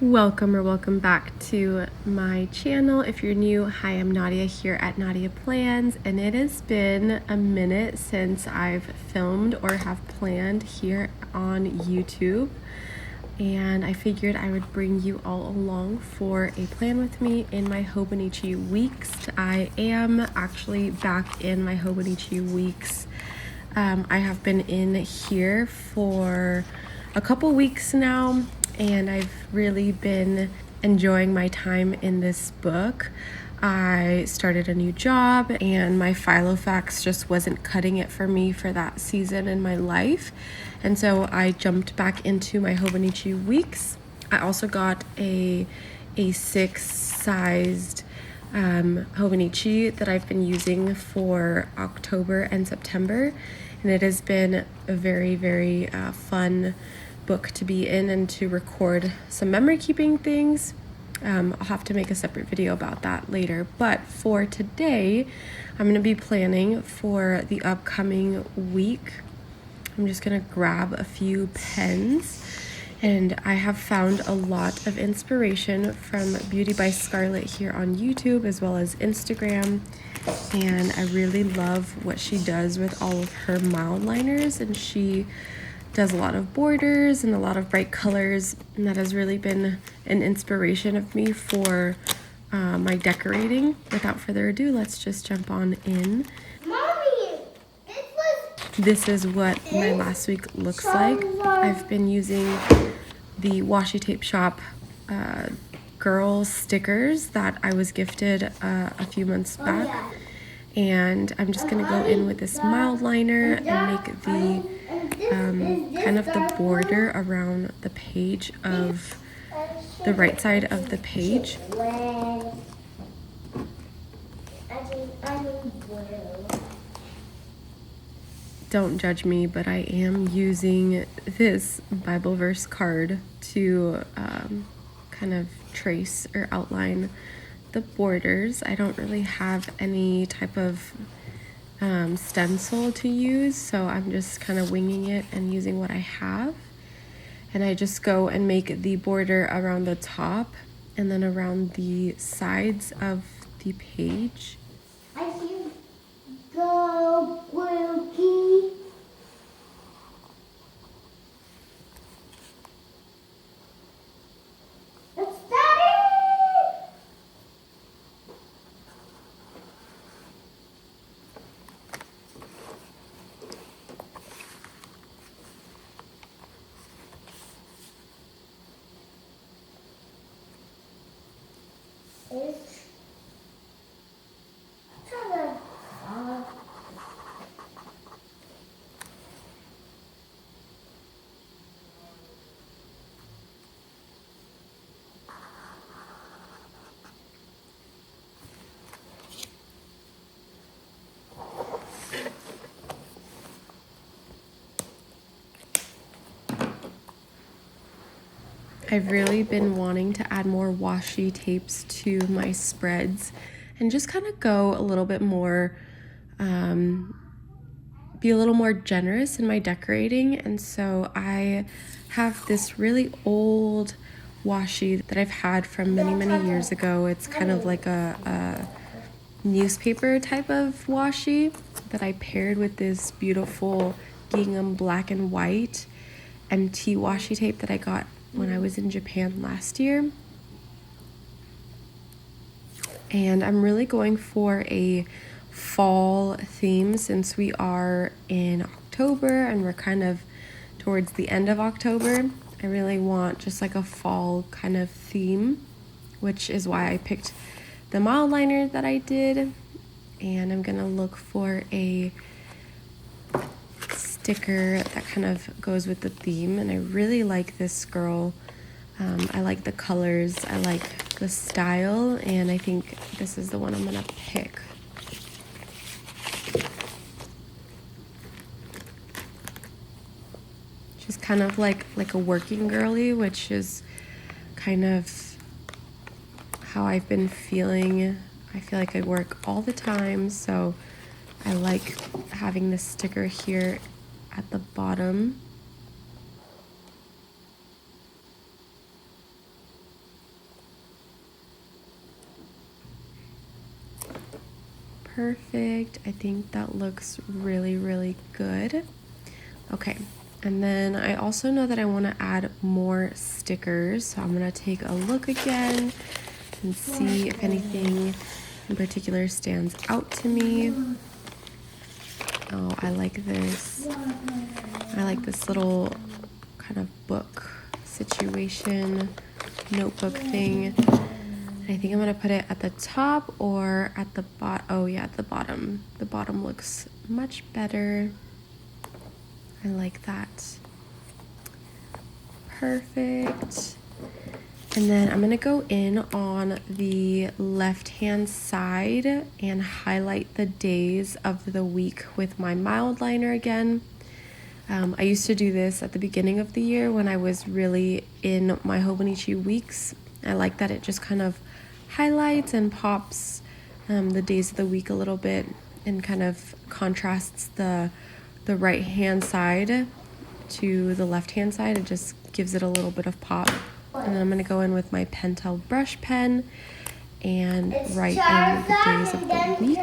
Welcome back to my channel. If you're new, hi, I'm Nadia here at Nadia Plans, and it has been a minute since I've filmed or have planned here on YouTube, and I figured I would bring you all along for a plan with me in my Hobonichi weeks. I am actually back in my Hobonichi weeks. I have been in here for a couple weeks now, and I've really been enjoying my time in this book. I started a new job and my Filofax just wasn't cutting it for me for that season in my life. And so I jumped back into my Hobonichi weeks. I also got a 6-sized Hobonichi that I've been using for October and September. And it has been a very fun book to be in and to record some memory keeping things. I'll have to make a separate video about that later, but for today I'm going to be planning for the upcoming week. I'm just going to grab a few pens, and I have found a lot of inspiration from Beauty by Scarlett here on YouTube as well as Instagram, and I really love what she does with all of her mild liners, and she does a lot of borders and a lot of bright colors, and that has really been an inspiration of me for my decorating. Without further ado, let's just jump on in. Mommy, this is what my last week looks like. I've been using the washi tape shop girl stickers that I was gifted a few months back, and I'm just gonna go in with this mild liner and make the kind of the border around the page of the right side of the page. Don't judge me, but I am using this Bible verse card to kind of trace or outline the borders. I don't really have any type of stencil to use, so I'm just kind of winging it and using what I have. And I just go and make the border around the top and then around the sides of the page. I should go, Wilkie. It's Daddy! It's kind of I've really been wanting to add more washi tapes to my spreads and just kind of go a little bit more, be a little more generous in my decorating. And so I have this really old washi that I've had from many years ago. It's kind of like a newspaper type of washi that I paired with this beautiful gingham black and white MT washi tape that I got when I was in Japan last year. And I'm really going for a fall theme since we are in October and we're kind of towards the end of October. I really want just like a fall kind of theme, which is why I picked the mild liner that I did. And I'm gonna look for a sticker that kind of goes with the theme, and I really like this girl. I like the colors, I like the style, and I think this is the one I'm gonna pick. She's kind of like a working girly, which is kind of how I've been feeling. I feel like I work all the time, so I like having this sticker here at the bottom. Perfect. I think that looks really, really good. Okay, and then I also know that I want to add more stickers, so I'm going to take a look again and see if anything in particular stands out to me. Oh, I like this. I like this little kind of book situation, notebook thing. I think I'm gonna put it at the top or at the bottom. Oh yeah, at the bottom. The bottom looks much better. I like that. Perfect. And then I'm gonna go in on the left-hand side and highlight the days of the week with my mild liner again. I used to do this at the beginning of the year when I was really in my Hobonichi weeks. I like that it just kind of highlights and pops the days of the week a little bit and kind of contrasts the right hand side to the left hand side. It just gives it a little bit of pop. And then I'm going to go in with my Pentel brush pen and write in the days of the week.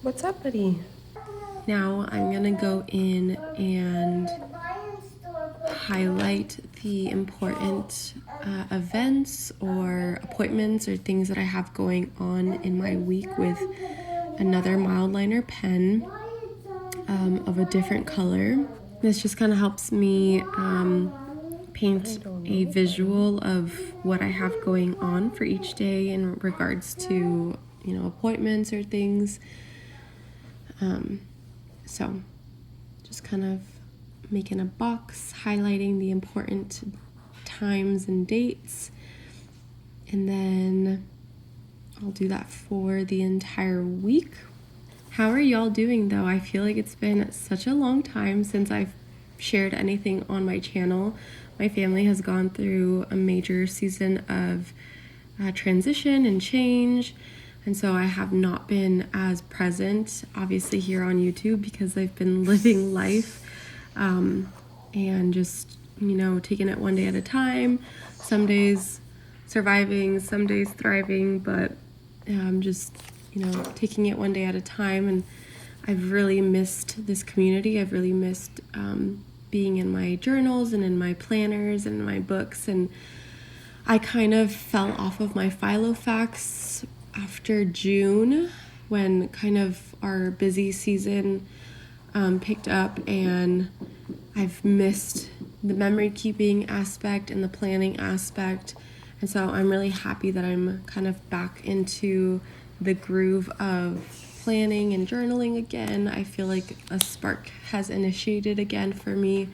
What's up, buddy? Now I'm gonna go in and highlight the important events or appointments or things that I have going on in my week with another mild liner pen of a different color. This just kind of helps me paint a visual of what I have going on for each day in regards to, you know, appointments or things. So just kind of making a box, highlighting the important times and dates. And then I'll do that for the entire week. How are y'all doing though? I feel like it's been such a long time since I've shared anything on my channel. My family has gone through a major season of transition and change. And so I have not been as present, obviously, here on YouTube because I've been living life and just, you know, taking it one day at a time. Some days surviving, some days thriving, but just, you know, taking it one day at a time. And I've really missed this community. I've really missed being in my journals and in my planners and in my books. And I kind of fell off of my Filofax after June when kind of our busy season picked up, and I've missed the memory keeping aspect and the planning aspect. And so I'm really happy that I'm kind of back into the groove of planning and journaling again. I feel like a spark has initiated again for me.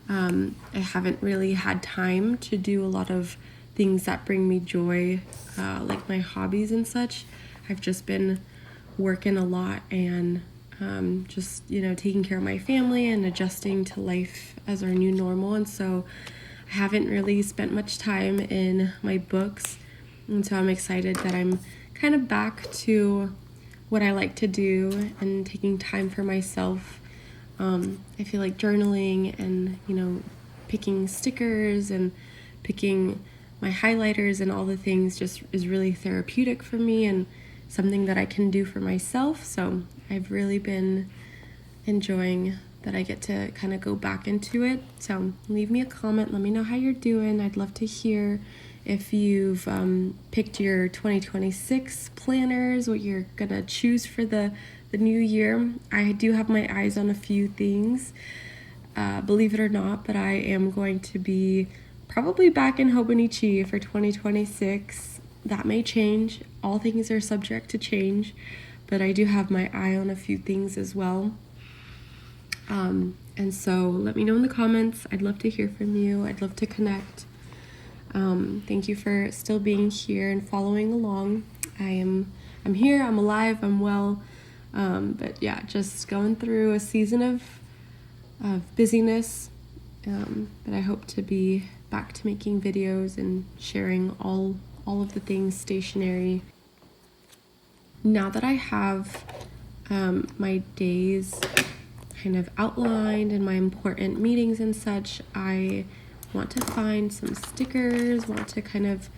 I haven't really had time to do a lot of things that bring me joy, like my hobbies and such. I've just been working a lot and just, you know, taking care of my family and adjusting to life as our new normal. And so I haven't really spent much time in my books. And so I'm excited that I'm kind of back to what I like to do and taking time for myself. I feel like journaling and, you know, picking stickers and picking my highlighters and all the things just is really therapeutic for me and something that I can do for myself. So I've really been enjoying that I get to kind of go back into it. So leave me a comment, let me know how you're doing. I'd love to hear if you've picked your 2026 planners, what you're gonna choose for the new year. I do have my eyes on a few things, believe it or not, but I am going to be probably back in Hobonichi for 2026. That may change. All things are subject to change, but I do have my eye on a few things as well. And so let me know in the comments. I'd love to hear from you. I'd love to connect. Thank you for still being here and following along. I'm here, I'm alive, I'm well. But yeah, just going through a season of busyness. But I hope to be back to making videos and sharing all of the things stationary. now that I have my days kind of outlined and my important meetings and such, I want to find some stickers, want to kind of,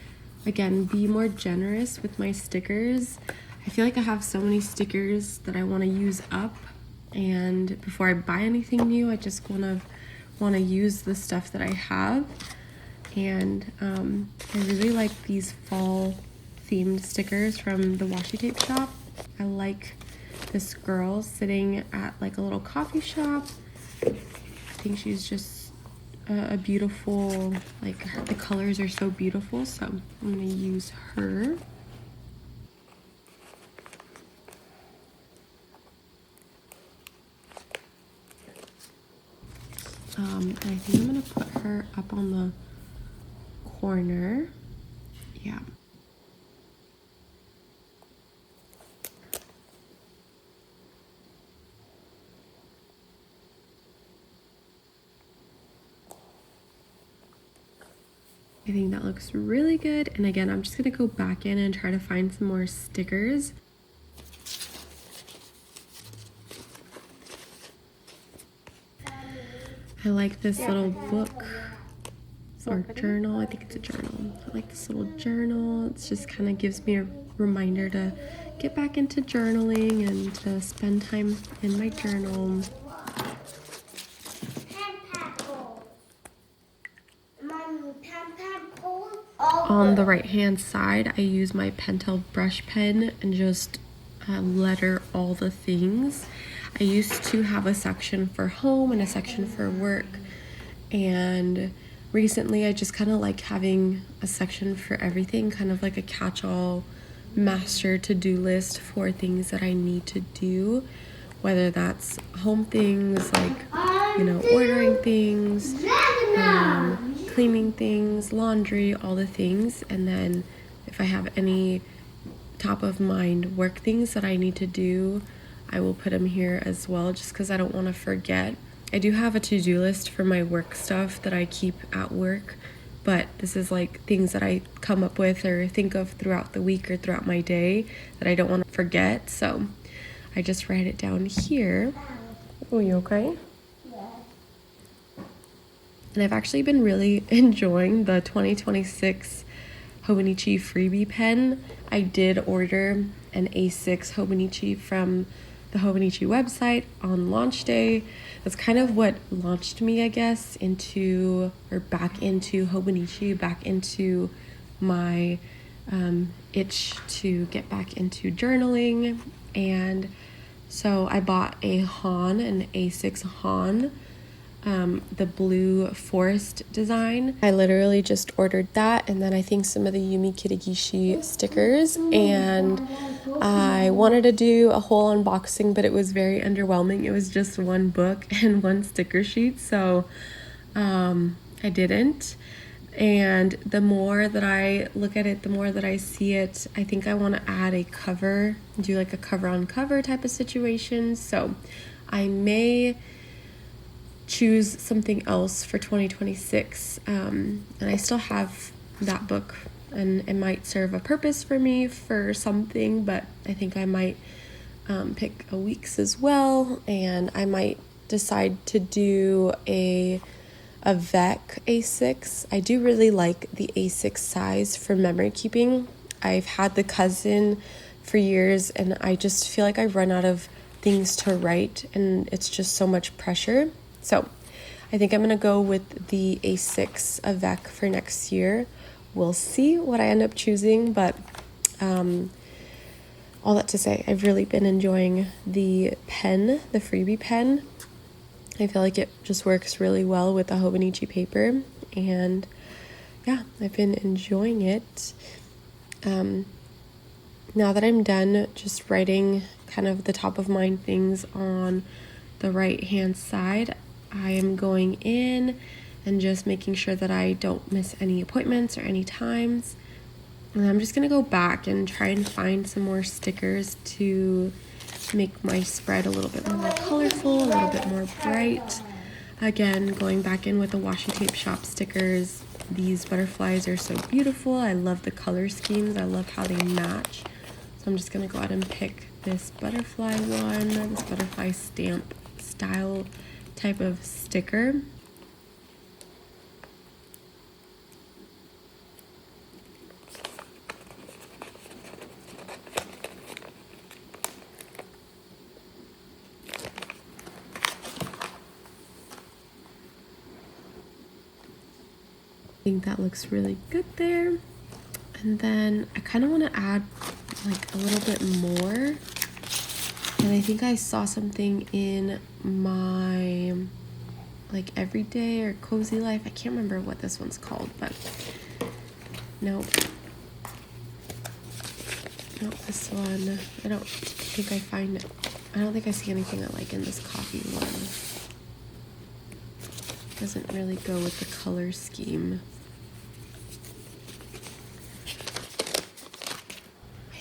again, be more generous with my stickers. I feel like I have so many stickers that I want to use up, and before I buy anything new, I just want to use the stuff that I have. And I really like these fall themed stickers from the washi tape shop. I like this girl sitting at like a little coffee shop. I think she's just a beautiful, like the colors are so beautiful, so I'm gonna use her. And I think I'm gonna put her up on the corner. Yeah. I think that looks really good. And again, I'm just gonna go back in and try to find some more stickers. I like this little book or journal. I think it's a journal. I like this little journal. It just kind of gives me a reminder to get back into journaling and to spend time in my journal. On the right hand side, I use my Pentel brush pen and just letter all the things. I used to have a section for home and a section for work, and recently I just kind of like having a section for everything, kind of like a catch-all master to-do list for things that I need to do, whether that's home things like, you know, ordering things, cleaning things, laundry, all the things. And then if I have any top of mind work things that I need to do, I will put them here as well, just because I don't want to forget. I do have a to-do list for my work stuff that I keep at work, but this is like things that I come up with or think of throughout the week or throughout my day that I don't want to forget. So I just write it down here. Oh, you okay? And I've actually been really enjoying the 2026 Hobonichi freebie pen. I did order an A6 Hobonichi from the Hobonichi website on launch day. That's kind of what launched me, I guess, into, or back into Hobonichi, back into my itch to get back into journaling. And so I bought a Han, an A6 Han, the blue forest design. I literally just ordered that, and then I think some of the Yumi Kirigishi stickers, and I wanted to do a whole unboxing, but it was very underwhelming. It was just one book and one sticker sheet, so I didn't. And the more that I look at it, the more that I see it, I think I want to add a cover, do like a cover on cover type of situation. So I may choose something else for 2026, and I still have that book, and it might serve a purpose for me for something, but I think I might pick a weeks as well, and I might decide to do a VEC A6. I do really like the A6 size for memory keeping. I've had the cousin for years, and I just feel like I run out of things to write, and it's just so much pressure. So I think I'm going to go with the A6 VEC for next year. We'll see what I end up choosing, but all that to say, I've really been enjoying the pen, the freebie pen. I feel like it just works really well with the Hobonichi paper, and yeah, I've been enjoying it. Now that I'm done just writing kind of the top of mind things on the right hand side, I am going in and just making sure that I don't miss any appointments or any times. And I'm just gonna go back and try and find some more stickers to make my spread a little bit more colorful, a little bit more bright. Again, going back in with the washi tape shop stickers. These butterflies are so beautiful. I love the color schemes. I love how they match So I'm just gonna go ahead and pick this butterfly one, this butterfly stamp style type of sticker. I think that looks really good there. And then I kind of want to add like a little bit more. And I think I saw something in my like everyday or cozy life. I can't remember what this one's called, but nope. Nope, this one. I don't think I see anything I like in this coffee one. Doesn't really go with the color scheme.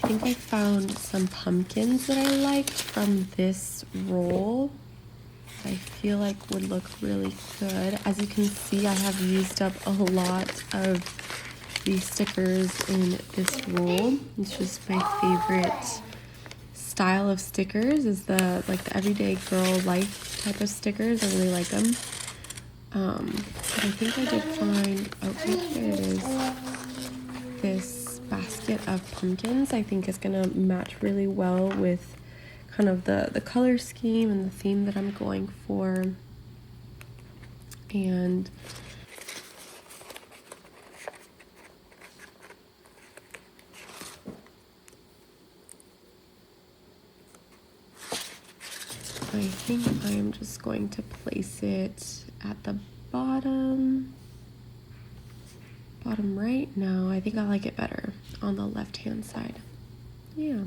I think I found some pumpkins that I liked from this roll. I feel like would look really good. As you can see, I have used up a lot of these stickers in this roll. It's just my favorite style of stickers is the everyday girl life type of stickers. I really like them. But I think I did find, oh, there it is. This basket of pumpkins I think is gonna match really well with kind of the color scheme and the theme that I'm going for. And I think I'm just going to place it at the bottom right. No, I think I like it better on the left hand side. Yeah,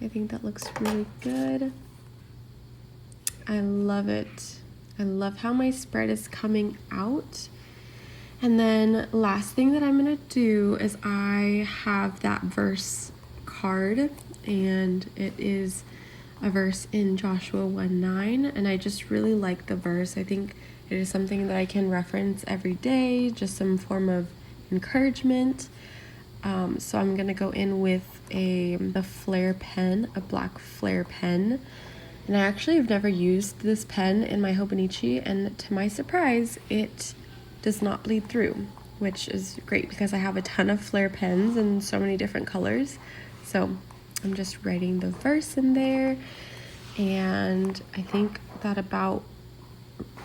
I think that looks really good. I love it. I love how my spread is coming out. And then last thing that I'm gonna do is I have that verse card, and it is a verse in Joshua 1:9, and I just really like the verse. I think it is something that I can reference every day, just some form of encouragement. So I'm gonna go in with a flare pen, a black flare pen. And I actually have never used this pen in my Hobonichi, and to my surprise, it does not bleed through, which is great because I have a ton of flare pens in so many different colors. So I'm just writing the verse in there, and I think that about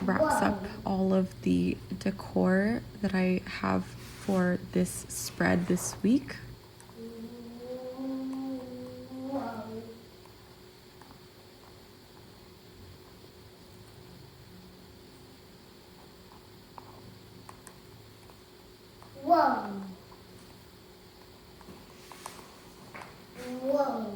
wraps up all of the decor that I have for this spread this week. Whoa. Whoa.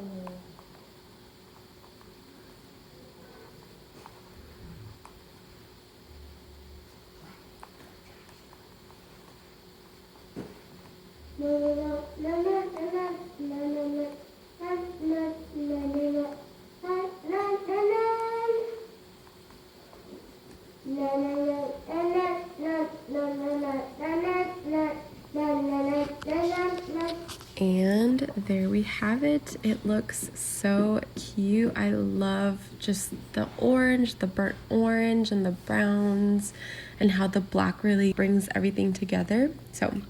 And there we have it. It looks so cute. I love just the orange, the burnt orange, and the browns, and how the black really brings everything together. So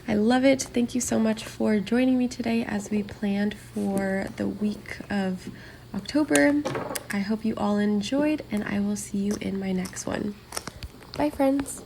I love it. Thank you so much for joining me today as we planned for the week of October. I hope you all enjoyed, and I will see you in my next one. Bye, friends.